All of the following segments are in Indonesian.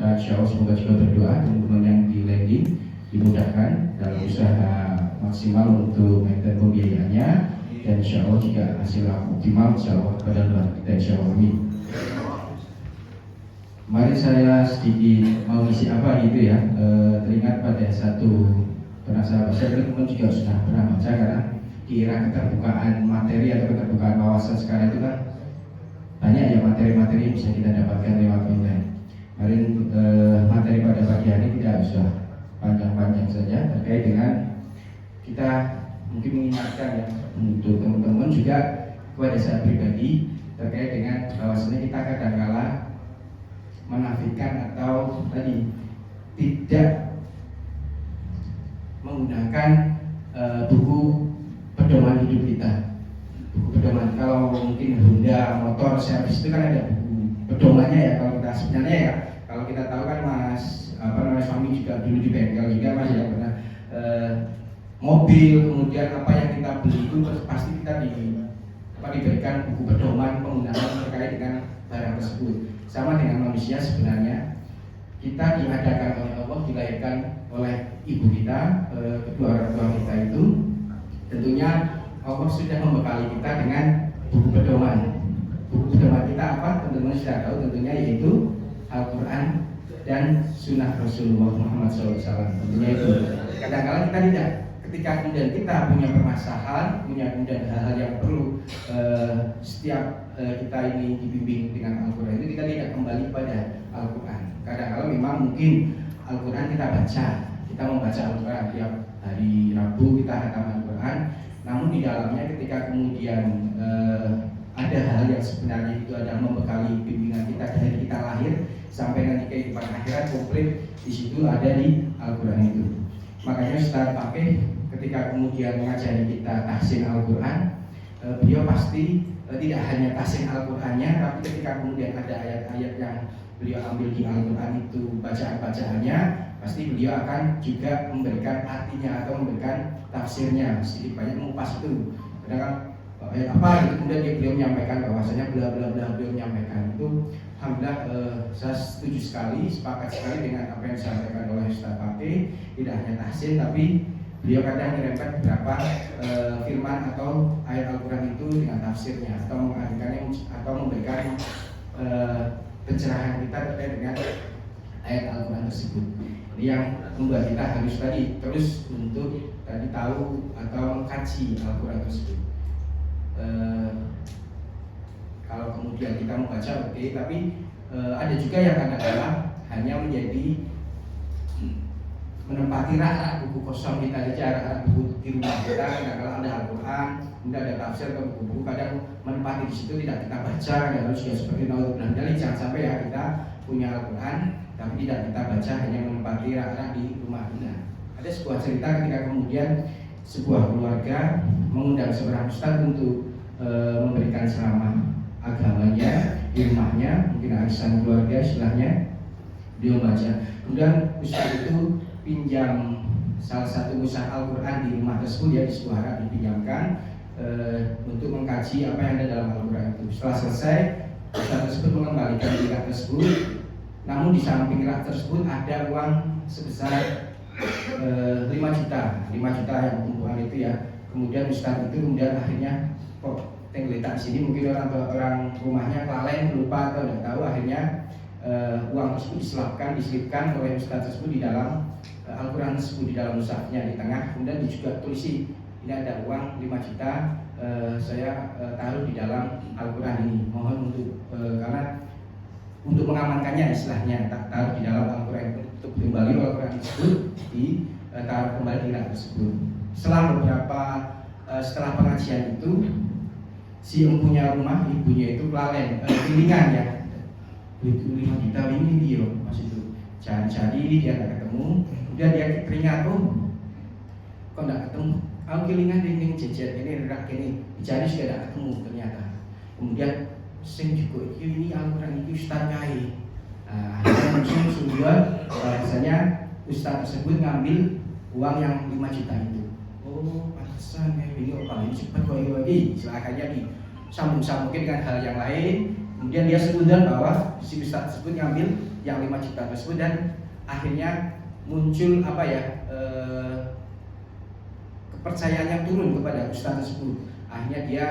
serta insya Allah semoga juga berdoa teman-teman yang di landing dimudahkan dalam usaha maksimal untuk maintain pembiayaannya, dan insya Allah jika hasilnya optimal insya Allah pada doa kita insya Allah. Amin. Mari saya sedikit mau isi apa gitu ya, teringat pada satu penasihat saya teman-teman juga sudah pernah baca, karena di era keterbukaan materi atau keterbukaan wawasan sekarang itu kan banyak ya materi-materi yang bisa kita dapatkan lewat online. Kemarin materi pada pagi hari tidak usah panjang-panjang saja terkait dengan kita mungkin mengingatkan ya untuk teman-teman juga kepada saya pribadi terkait dengan bahwasanya kita kadang-kala menafikan atau tadi tidak menggunakan buku pedoman hidup kita. Buku pedoman, kalau mungkin Honda motor servis itu kan ada buku pedomannya ya. Kalau kita sebenarnya ya, kalau kita tahu kan suami juga dulu di bengkel juga mas ya, pernah mobil kemudian apa yang kita beli itu pasti kita diberikan buku pedoman penggunaan terkait dengan barang tersebut. Sama dengan manusia sebenarnya, kita diadakan oleh Allah, dilahirkan oleh ibu kita, kedua orang tua kita itu tentunya Allah sudah membekali kita dengan buku pedoman. Buku pedoman kita apa? Teman-teman sudah tahu tentunya, yaitu Al-Quran dan Sunnah Rasulullah Muhammad SAW. Tentunya itu. Kadang-kadang kita tidak, ketika kemudian kita punya permasalahan, punya kemudian hal-hal yang perlu setiap kita ini dibimbing dengan Al-Quran itu, kita tidak kembali pada Al-Quran. Kadang-kadang memang mungkin Al-Quran kita baca, kita membaca Al-Quran tiap hari Rabu kita khatam Al-Quran, namun di dalamnya ketika kemudian ada hal yang sebenarnya itu adalah membekali bimbingan kita dari kita lahir sampai nanti kehidupan akhirat komplit, di situ ada di Al-Quran itu. Makanya Ustaz pakai ketika kemudian mengajari kita tahsin Al-Quran, beliau pasti tidak hanya tahsin Al-Qurannya, tapi ketika kemudian ada ayat-ayat yang beliau ambil di Al-Quran itu bacaan-bacaannya, pasti beliau akan juga memberikan artinya atau memberikan tafsirnya, sedikit banyak mengupas itu. Kadang ayat apa gitu, kemudian beliau menyampaikan bahwasanya bla bla bla, beliau menyampaikan itu. Alhamdulillah saya setuju sekali, sepakat sekali dengan apa yang disampaikan oleh Ustaz Fakih. Tidak hanya tahsin, tapi beliau kadang menyerempet beberapa firman atau ayat Al-Quran itu dengan tafsirnya atau mengartikannya atau memberikan pencerahan kita terkait dengan ayat Al-Quran tersebut. Ini yang membuat kita harus tadi terus untuk tadi tahu atau mengkaji Al-Quran tersebut. Kalau kemudian kita membaca oke, tapi ada juga yang kadang-kadang hanya menjadi menempati rak buku kosong kita aja, rak buku di rumah kita. Kadang-kadang ada Al-Quran, kemudian ada tafsir atau buku-buku, kadang menempati di situ tidak kita baca. Harus ya seperti naudzubillah, jadi jangan sampai ya kita punya Al-Quran tapi tidak kita baca, hanya menempati rak-rak di rumah kita. Ada sebuah cerita ketika kemudian sebuah keluarga mengundang seorang ustaz untuk memberikan ceramah agamanya di rumahnya, mungkin arisan keluarga istilahnya, dia baca. Kemudian ustaz itu pinjam salah satu mushaf Al-Quran di rumah tersebut, ya di sebuah rak dipinjamkan untuk mengkaji apa yang ada dalam Al-Quran itu. Setelah selesai, ustaz tersebut mengembalikan rak tersebut, namun di samping rak tersebut ada uang sebesar 5 juta yang kumpulan itu ya. Kemudian ustaz itu kemudian akhirnya kok tenggeletak sini, mungkin orang rumahnya kelalaian, lupa atau tidak tahu, akhirnya uang tersebut diselipkan oleh ustaz tersebut di dalam Al-Quran tersebut, di dalam mushafnya di tengah. Kemudian juga tulisi, ini ada uang 5 juta saya taruh di dalam Al-Quran ini, mohon untuk karena untuk mengamankannya istilahnya, tak taruh di dalam Al-Quran, untuk kembali Al-Quran tersebut ditaruh kembali di rak tersebut. Setelah pengajian itu, si empunya rumah, ibunya itu kelalen, pilingan ya, itu 5 juta ini dia mas itu cari dia tak ketemu. Kemudian dia keringat, kok tak ketemu, aku kilingan dinding jejer ini rak ini dicari sudah tak ketemu ternyata. Kemudian sing juga ini Al-Quran itu ustaz kai. Akhirnya muncul sebuah bahasanya ustaz tersebut ngambil uang yang 5 juta itu. Oh pantesan ini paling cepat kok lagi, silakannya disambung-sambungin dengan hal yang lain. Kemudian dia sebutkan bahwa si ustaz tersebut ngambil yang 5 juta tersebut, dan akhirnya muncul kepercayaan yang turun kepada ustaz tersebut. Akhirnya dia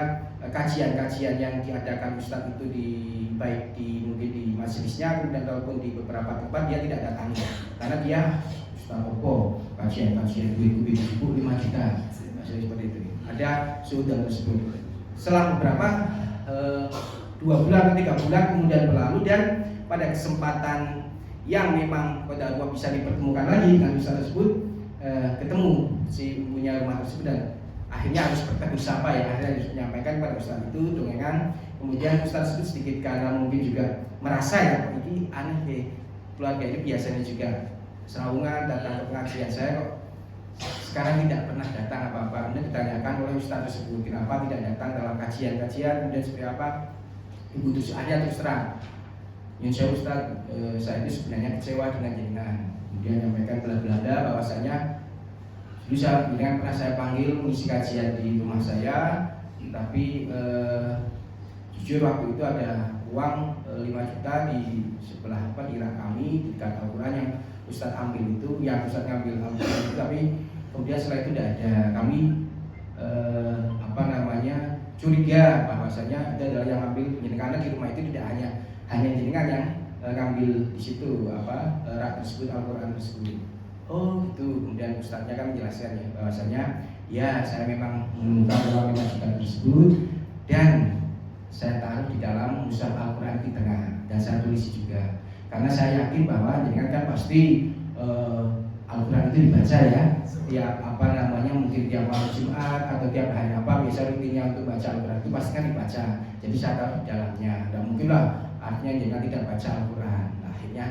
kajian-kajian yang diadakan ustaz itu baik mungkin di majelisnya, kemudian ataupun di beberapa tempat dia tidak datangi karena dia ustaz opo kajian ibu 5 juta seperti itu. Ada sudah tersebut. Setelah beberapa 2 bulan atau 3 bulan kemudian berlalu, dan pada kesempatan yang memang pada Allah bisa dipertemukan lagi dengan ustaz tersebut, ketemu si punya rumah tersebut, dan akhirnya harus bertegur sapa ya, akhirnya harus menyampaikan kepada ustaz itu dongengan. Kemudian ustaz tersebut sedikit karena mungkin juga merasa ya, ini aneh ya, keluarga ini biasanya juga seraungan datang ke pengajian saya, kok sekarang tidak pernah datang apa-apa. Kemudian ditanyakan oleh ustaz tersebut kenapa tidak datang dalam kajian-kajian, kemudian seperti apa. Ibu terus akhirnya terus terang, insya Allah Ustaz, saya itu sebenarnya kecewa dengan jenengan. Kemudian menyampaikan belanda bahwasanya dulu pernah saya panggil mengisi kajian di rumah saya, tapi jujur waktu itu ada uang 5 juta di sebelah di rak kami di dekat Al-Quran yang Ustaz ambil itu, yang Ustaz ngambil Al-Quran itu, tapi kemudian setelah itu tidak ada. Kami curiga bahwasanya itu adalah yang ngambil jenengan, karena di rumah itu tidak hanya jenengan yang ngambil di situ rak tersebut, Al-Quran tersebut. Oh gitu. Kemudian ustaznya kan menjelaskan ya bahwasanya ya saya memang menemukan uang 5 juta tersebut, dan saya taruh di dalam mushaf Al-Quran di tengah, dan saya tulis juga karena saya yakin bahwa jenengan kan pasti Al-Quran itu dibaca ya, tiap mungkin tiap malam Jumat atau tiap hari biasa rutinnya untuk baca Al-Quran itu pasti kan dibaca. Jadi saya taruh di dalamnya, dan mungkin lah artinya jangan tidak baca Al-Quran. Nah, akhirnya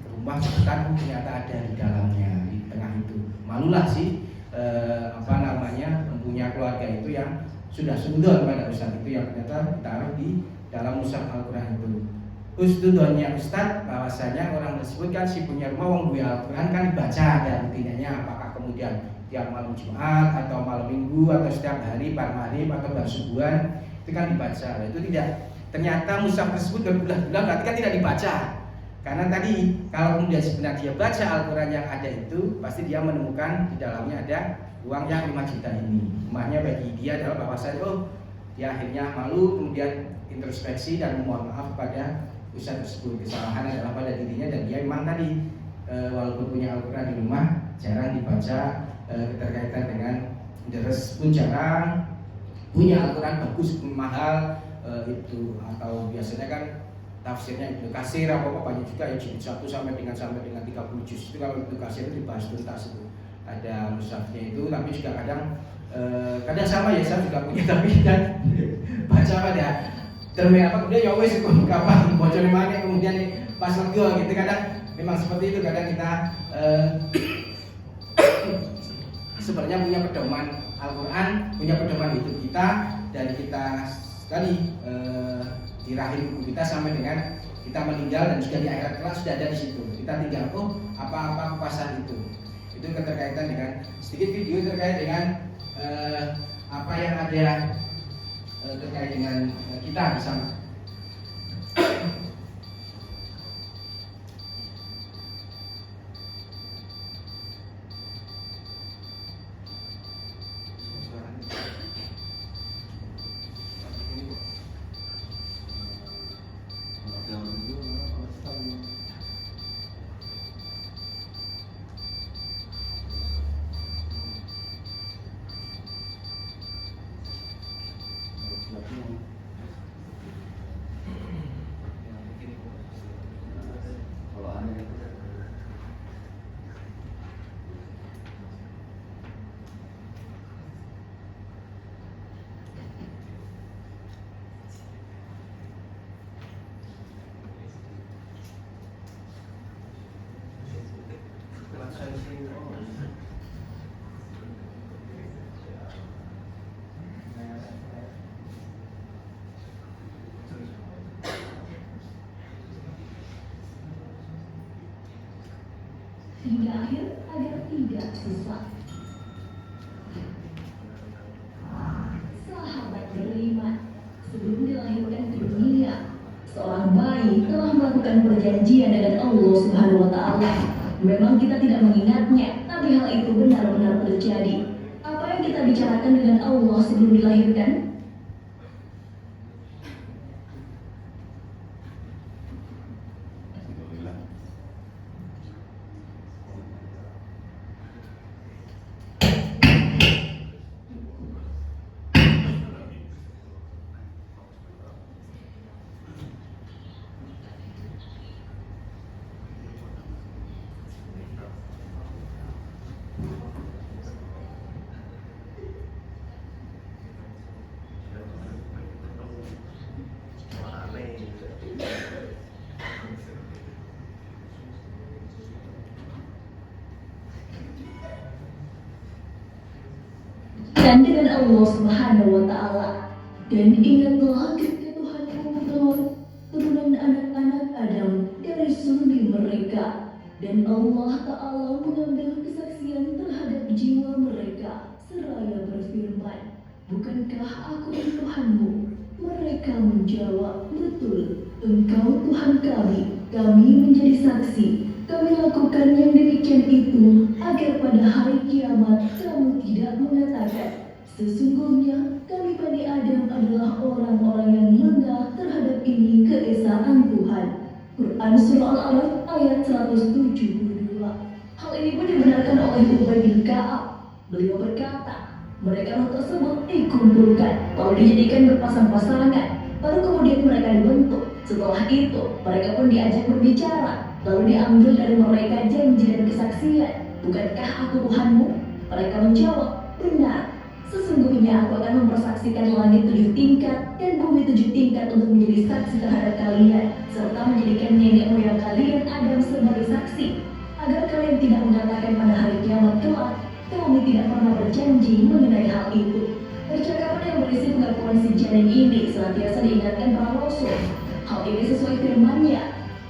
ke rumah cepetan ternyata ada di dalamnya, di tengah itu. Malulah sih mempunyai keluarga itu yang sudah sudon pada ustaz itu, yang ternyata ditaruh di dalam mushaf Al-Quran itu. Usdudonnya Ustaz bahwasanya orang tersebut kan si punya rumah wong duwe Al-Quran kan dibaca, dan rutinnya apakah kemudian tiap malam Jumat atau malam Minggu atau setiap hari bar maghrib atau bar subuhan itu kan dibaca. Nah, itu tidak, ternyata mushaf tersebut berbulan-bulan berarti kan tidak dibaca. Karena tadi kalau kemudian sebenarnya dia baca Al-Quran yang ada itu, pasti dia menemukan di dalamnya ada uang yang 5 juta ini. Rumahnya bagi dia adalah bahwasanya dia akhirnya malu, kemudian introspeksi dan memohon maaf pada ustaz tersebut. Kesalahan adalah pada dirinya, dan dia memang tadi walaupun punya Al-Quran di rumah jarang dibaca, keterkaitan dengan deres pun jarang, punya Al-Quran bagus mahal itu, atau biasanya kan tafsirnya Ibnu Katsir apa banyak juga ya, jilid 1 sampai dengan 30 juz itu. Kalau Ibnu Katsir itu dibahas tuntas itu, ada mushafnya itu. Tapi juga kadang sama ya, saya juga punya, tapi kan baca pada terme kemudian ya wes kapan bocor mana kemudian pas lega gitu. Kadang memang seperti itu, kadang kita sebenarnya punya pedoman Al-Quran, punya pedoman hidup kita, dan kita sekali di rahim ibu kita sampai dengan kita meninggal, dan juga di akhirat kelak sudah ada di situ. Kita tinggal apa-apa kepasan itu keterkaitan dengan sedikit video terkait dengan apa yang ada terkait dengan kita di sana. Hingga akhir agar tidak sesat. Sahabat beriman, sebelum dilahirkan ke dunia, melakukan perjanjian dengan Allah Subhanahu wa Ta'ala. Memang kita tidak mengingatnya, tapi hal itu benar-benar terjadi. Apa yang kita bicarakan dengan Allah sebelum dilahirkan? Dan dengan Allah Subhanahu wa Ta'ala. Dan ingatlah ketika Tuhanmu menelan turunan anak-anak Adam dari sulbi mereka, dan Allah Ta'ala mengambil kesaksian terhadap jiwa mereka seraya berfirman, bukankah aku Tuhanmu? Mereka menjawab, betul, engkau Tuhan kami menjadi saksi. Kami lakukan yang demikian itu agar pada hari kiamat kamu tidak mengatakan, sesungguhnya kami Bani Adam adalah orang-orang yang lengah terhadap ini keesaan Tuhan. Quran Surah Al-Araf ayat 172. Hal ini pun dibenarkan oleh Ubay bin Ka'ab. Beliau berkata, mereka tersebut dikumpulkan lalu dijadikan berpasang-pasangan, baru kemudian mereka dibentuk. Setelah itu mereka pun diajak berbicara, lalu diambil dari mereka janji dan kesaksian, bukankah aku Tuhanmu? Mereka menjawab, benar. Sesungguhnya aku akan mempersaksikan langit 7 tingkat dan bumi 7 tingkat untuk menjadi saksi terhadap kalian, serta menjadikan nenek moyang kalian Adam sebagai saksi, agar kalian tidak mengatakan pada hari kiamat kelak, kami tidak pernah berjanji mengenai hal itu. Percakapan yang berisi pengakuan si janin ini senantiasa diingatkan para rasul. Hal ini sesuai firman-Nya,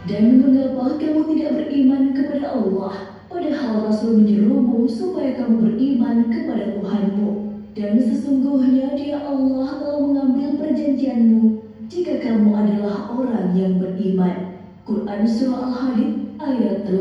dan mengapa kamu tidak beriman kepada Allah, padahal Rasul menyerumu supaya kamu beriman kepada Tuhanmu. Dan sesungguhnya Dia Allah telah mengambil perjanjianmu jika kamu adalah orang yang beriman. Quran Surah Al-Hadid ayat 8.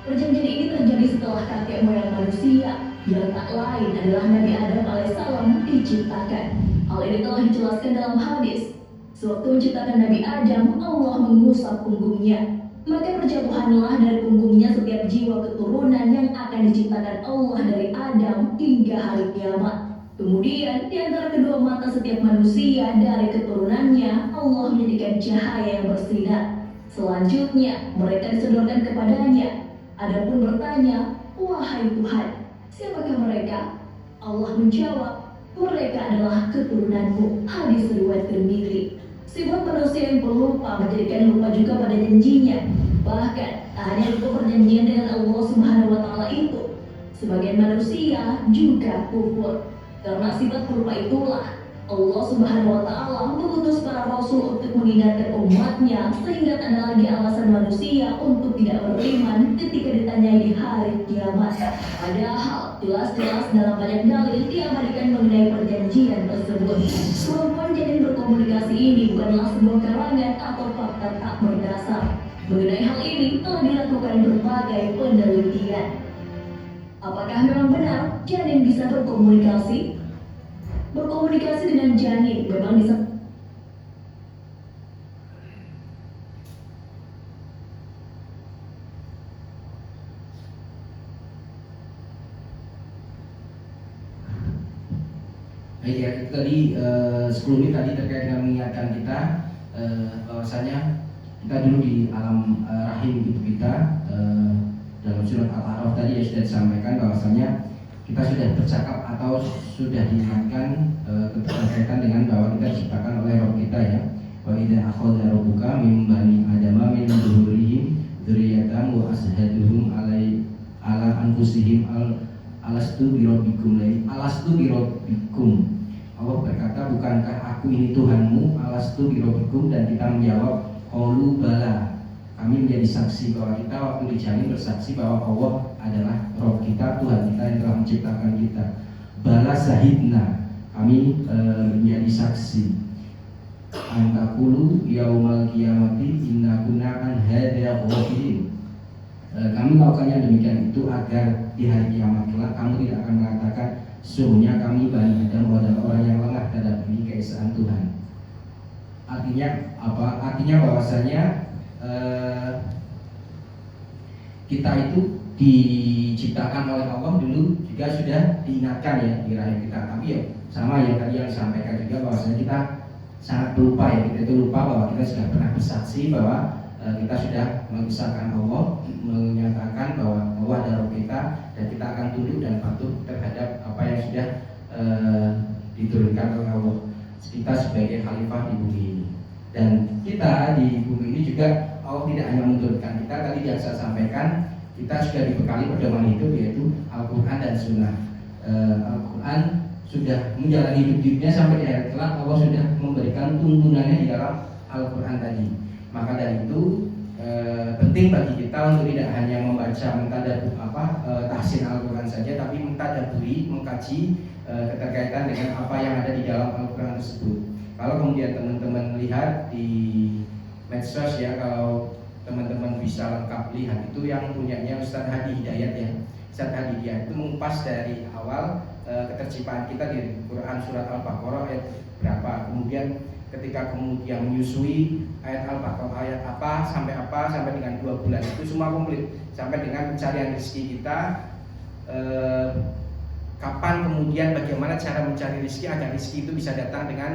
Perjanjian ini terjadi setelah kakek moyang manusia yang tak lain adalah Nabi Adam alaihissalam diciptakan. Hal ini telah dijelaskan dalam hadis. Sewaktu menciptakan Nabi Adam, Allah mengusap punggungnya. Maka berjatuhanlah dari punggungnya setiap jiwa keturunan yang akan diciptakan Allah dari Adam hingga hari kiamat. Kemudian di antara kedua mata setiap manusia dari keturunannya, Allah menjadikan cahaya yang bersinar. Selanjutnya mereka disodorkan kepadanya. Adapun bertanya, wahai Tuhan, siapakah mereka? Allah menjawab, mereka adalah keturunanmu. Hadis riwayat Tirmidzi. Sifat manusia yang pelupa menjadikan lupa juga pada janjinya. Bahkan tak hanya lupa perjanjian dengan Allah Subhanahu wa Ta'ala itu, sebagian manusia juga kufur. Karena sifat pelupa itulah Allah Subhanahu wa Ta'ala mengutus para rasul untuk mengingatkan umatnya, sehingga tak ada lagi alasan manusia untuk tidak beriman ketika ditanyai di hari kiamat. Padahal jelas-jelas dalam banyak dalil diabadikan mengenai perjanjian tersebut. Kemampuan janin berkomunikasi ini bukanlah sebuah karangan atau fakta tak berdasar. Mengenai hal ini telah dilakukan berbagai penelitian. Apakah memang benar janin bisa berkomunikasi? Berkomunikasi dengan janin memang bisa. Baik ya, itu tadi sebelumnya tadi terkait dengan mengingatkan kita bahwasanya kita dulu di alam rahim ibu kita, dalam surat Al-A'raf tadi ya sudah disampaikan bahwasanya kita sudah bercakap atau sudah diingatkan berkaitan dengan bahwa kita diciptakan oleh Rabb kita ya. Wa idza akhadha rabbuka min bani adama min zuhurihim dzurriyyatan wa ashhaduhum ala anfusihim alastu bi rabbikum. Alastu bi rabbikum. Allah berkata, bukankah aku ini Tuhanmu? Alastu bi rabbikum. Dan kita menjawab, qalu bala. Kami menjadi saksi bahwa kita waktu di janin bersaksi bahwa Allah adalah Rabb kita, Tuhan kita yang telah menciptakan kita. Bala sahidna, kami menjadi saksi. Antakulu yaumal kiamati inna kunna an hadza ghafilin. Kami melakukannya demikian itu agar di hari kiamat kelak kamu tidak akan mengatakan sesungguhnya kami Bani Adam adalah orang yang lengah terhadap keesaan Tuhan. Artinya apa? Artinya bahwasanya kita itu diciptakan oleh Allah dulu juga sudah diingatkan ya di rahim kita. Tapi ya sama yang tadi yang disampaikan juga bahwasanya kita sangat lupa ya, kita itu lupa bahwa kita sudah pernah bersaksi bahwa kita sudah mengisahkan Allah, menyatakan bahwa Allah adalah Rabb kita dan kita akan tunduk dan patuh terhadap apa yang sudah diturunkan oleh Allah kita sebagai khalifah di bumi ini. Dan kita di bumi ini juga Allah tidak hanya menurunkan kita, tadi yang saya sampaikan kita sudah dibekali pedoman hidup yaitu Al-Quran dan Sunnah. Al-Quran sudah menjalani hidupnya sampai di akhirat kelak Allah sudah memberikan tuntunannya di dalam Al-Quran tadi. Maka dari itu penting bagi kita untuk tidak hanya membaca tahsin Al-Quran saja, tapi mentadaburi, mengkaji keterkaitan dengan apa yang ada di dalam Al-Quran tersebut. Kalau kemudian teman-teman lihat di medsos ya, kalau teman-teman bisa lengkap lihat itu yang punyanya Ustadz Hadi Hidayat ya. Ustadz Hadi Hidayat itu mengupas dari awal keterciptaan kita di Quran surat Al-Baqarah ayat berapa, kemudian ketika kemudian menyusui ayat Al-Baqarah ayat apa sampai dengan 2 bulan itu semua komplit, sampai dengan pencarian rezeki kita, kapan kemudian bagaimana cara mencari rezeki agar rezeki itu bisa datang dengan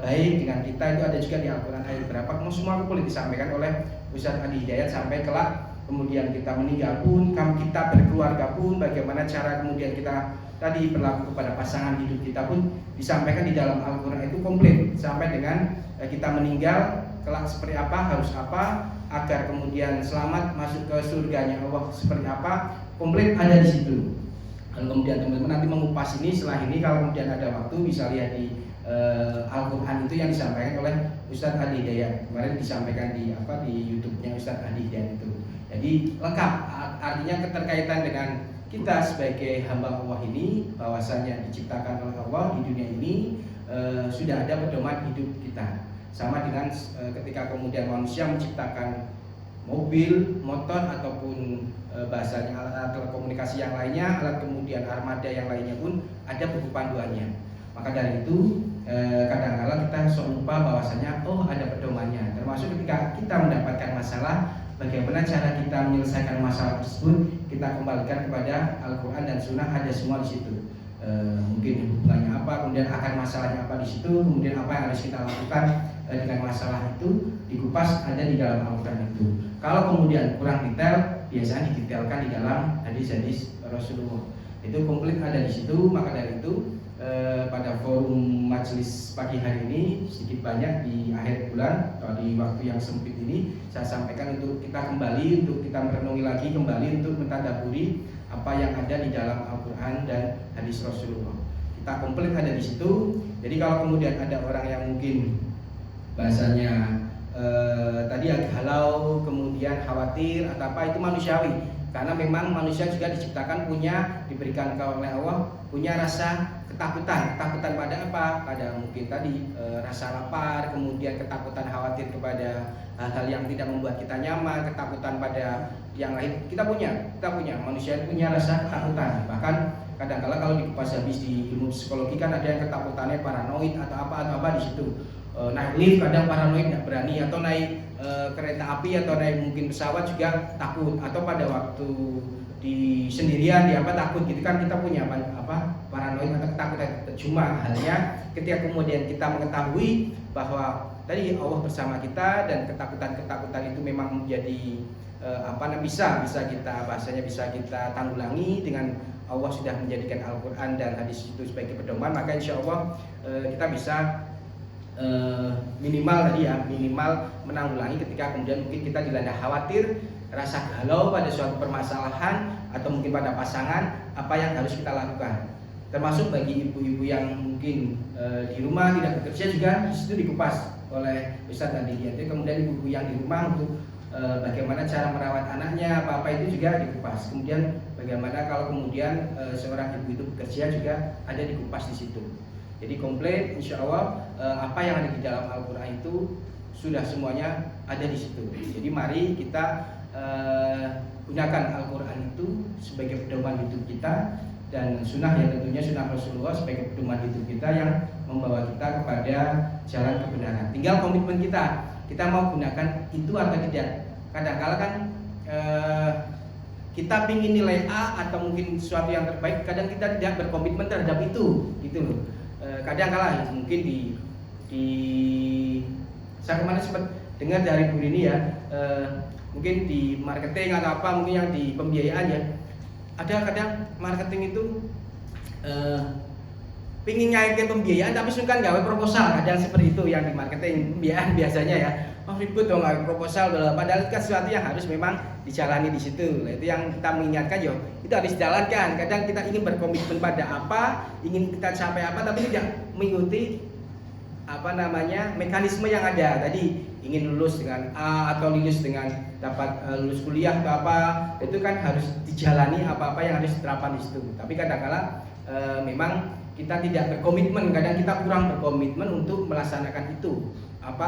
baik dengan kita, itu ada juga di Al-Quran ayat berapa, semua komplit disampaikan oleh Ustadz Hadi Hidayat. Sampai kelak kemudian kita meninggal pun, kita berkeluarga pun, bagaimana cara kemudian kita tadi berlaku kepada pasangan hidup kita pun disampaikan di dalam Al-Quran itu komplit, sampai dengan kita meninggal kelak seperti apa, harus apa agar kemudian selamat masuk ke surganya Allah seperti apa, komplit ada di situ. Kalau kemudian teman-teman nanti mengupas ini setelah ini, kalau kemudian ada waktu bisa lihat di Al-Quran itu yang disampaikan oleh Ustadz Hadi Hidayat. Kemarin disampaikan di YouTube-nya Ustadz Hadi Hidayat itu. Jadi lengkap, artinya keterkaitan dengan kita sebagai hamba Allah ini, bahwasanya diciptakan oleh Allah di dunia ini sudah ada pedoman hidup kita. Sama dengan ketika kemudian manusia menciptakan mobil, motor ataupun bahasanya alat telekomunikasi yang lainnya, alat kemudian armada yang lainnya pun ada buku panduannya. Maka dari itu kadang-kadang kita lupa bahwasanya ada pedomannya. Termasuk ketika kita mendapatkan masalah, bagaimana cara kita menyelesaikan masalah tersebut, kita kembalikan kepada Al-Quran dan Sunnah, ada semua di situ. Mungkin hubungannya apa, kemudian akar masalahnya apa di situ, kemudian apa yang harus kita lakukan dengan masalah itu dikupas ada di dalam Al-Quran itu. Kalau kemudian kurang detail, biasanya didetailkan di dalam hadis-hadis Rasulullah. Itu komplit ada di situ. Maka dari itu pada forum majelis pagi hari ini sedikit banyak di akhir bulan atau di waktu yang sempit ini saya sampaikan untuk kita kembali, untuk kita merenungi lagi kembali, untuk mentadaburi apa yang ada di dalam Al-Quran dan hadis Rasulullah. Kita komplit ada di situ. Jadi kalau kemudian ada orang yang mungkin bahasanya tadi agak halau, kemudian khawatir atau apa, itu manusiawi. Karena memang manusia juga diciptakan diberikan oleh Allah punya rasa ketakutan pada apa? Pada mungkin tadi rasa lapar, kemudian ketakutan khawatir kepada hal-hal yang tidak membuat kita nyaman, ketakutan pada yang lain. Kita punya manusia punya rasa ketakutan. Bahkan kadang-kala kalau dikupas habis di ilmu psikologi kan ada yang ketakutannya paranoid atau apa di situ. Naik lift kadang paranoid, nggak berani, atau naik kereta api atau naik mungkin pesawat juga takut, atau pada waktu di sendirian takut gitu kan. Kita punya paranoid atau ketakutan. Cuma halnya ketika kemudian kita mengetahui bahwa tadi Allah bersama kita dan ketakutan itu memang menjadi bisa kita bahasanya bisa kita tanggulangi dengan Allah sudah menjadikan Al-Quran dan hadis itu sebagai pedoman, maka insya Allah kita bisa minimal menanggulangi ketika kemudian mungkin kita dilanda khawatir, rasa galau pada suatu permasalahan atau mungkin pada pasangan, apa yang harus kita lakukan. Termasuk bagi ibu-ibu yang mungkin di rumah tidak bekerja juga di situ dikupas oleh Ustadz Hadi Hidayat. Kemudian ibu-ibu yang di rumah untuk bagaimana cara merawat anaknya, apa itu juga dikupas. Kemudian bagaimana kalau kemudian seorang ibu itu bekerja juga ada dikupas di situ. Jadi komplit, insya Allah apa yang ada di dalam Al-Quran itu sudah semuanya ada di situ. Jadi mari kita gunakan Al-Quran itu sebagai pedoman hidup kita, dan sunnah yang tentunya sunnah Rasulullah sebagai pedoman hidup kita yang membawa kita kepada jalan kebenaran. Tinggal komitmen kita mau gunakan itu atau tidak. Kadang-kala kan kita pingin nilai A atau mungkin sesuatu yang terbaik, kadang kita tidak berkomitmen terhadap itu, gitu loh. Kadang-kala mungkin di saya kemarin sempat dengar dari Bu Rini ya, mungkin di marketing atau apa, mungkin yang di pembiayaan ya, ada kadang marketing itu pingin nyairin pembiayaan tapi suka gawe proposal, kadang seperti itu yang di marketing pembiayaan biasanya ya. Oh ribut dong gawe proposal, padahal itu kan sesuatu yang harus memang dijalani di situ. Nah, itu yang kita mengingatkan yo, itu harus dijalankan. Kadang kita ingin berkomitmen pada apa, ingin kita capai apa, tapi tidak mengikuti mekanisme yang ada tadi. Ingin lulus dengan A atau lulus dengan dapat lulus kuliah atau apa, itu kan harus dijalani apa-apa yang harus diterapkan di situ. Tapi kadang-kala memang kita tidak berkomitmen, kadang kita kurang berkomitmen untuk melaksanakan itu,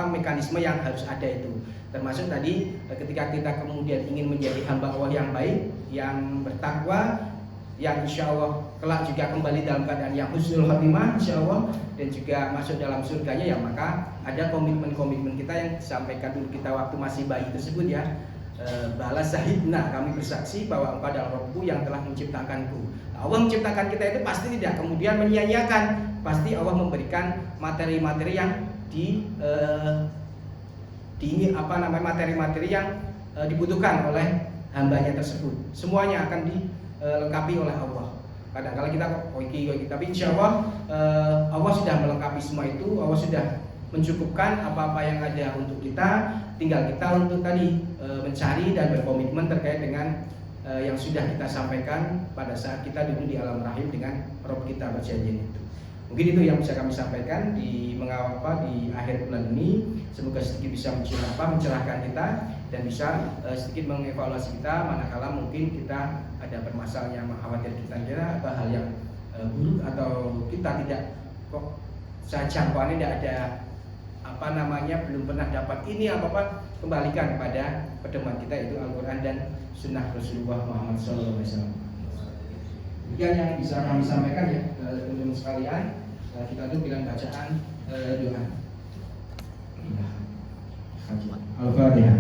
mekanisme yang harus ada itu. Termasuk tadi ketika kita kemudian ingin menjadi hamba Allah yang baik, yang bertakwa, yang insya Allah kelak juga kembali dalam keadaan yang husnul khotimah insya Allah, dan juga masuk dalam surganya, ya maka ada komitmen-komitmen kita yang disampaikan dulu kita waktu masih bayi tersebut ya. Balas sahidna, kami bersaksi bahwa Engkau adalah Rabbku yang telah menciptakanku. Allah menciptakan kita itu pasti tidak kemudian menyia-nyiakan, pasti Allah memberikan materi-materi yang materi-materi yang dibutuhkan oleh hambanya tersebut. Semuanya akan dilengkapi oleh Allah. Kadang-kala kita tapi insya Allah Allah sudah melengkapi semua itu. Allah sudah mencukupkan apa-apa yang ada untuk kita. Tinggal kita untuk tadi mencari dan berkomitmen terkait dengan yang sudah kita sampaikan pada saat kita duduk di alam rahim dengan Rabb kita berjanji itu. Mungkin itu yang bisa kami sampaikan di di akhir bulan ini. Semoga sedikit bisa mencerahkan kita dan bisa sedikit mengevaluasi kita manakala mungkin kita ada permasalahan yang mengkhawatirkan kita atau hal yang buruk, atau kita tidak kok saya jangkauannya tidak ada belum pernah dapat ini apa-apa, kembalikan kepada pedoman kita itu Al-Quran dan Sunnah Rasulullah Muhammad SAW. Demikian yang bisa kami sampaikan ya teman-teman sekalian. Kita tuh bilang bacaan doa. Al-Fatihah.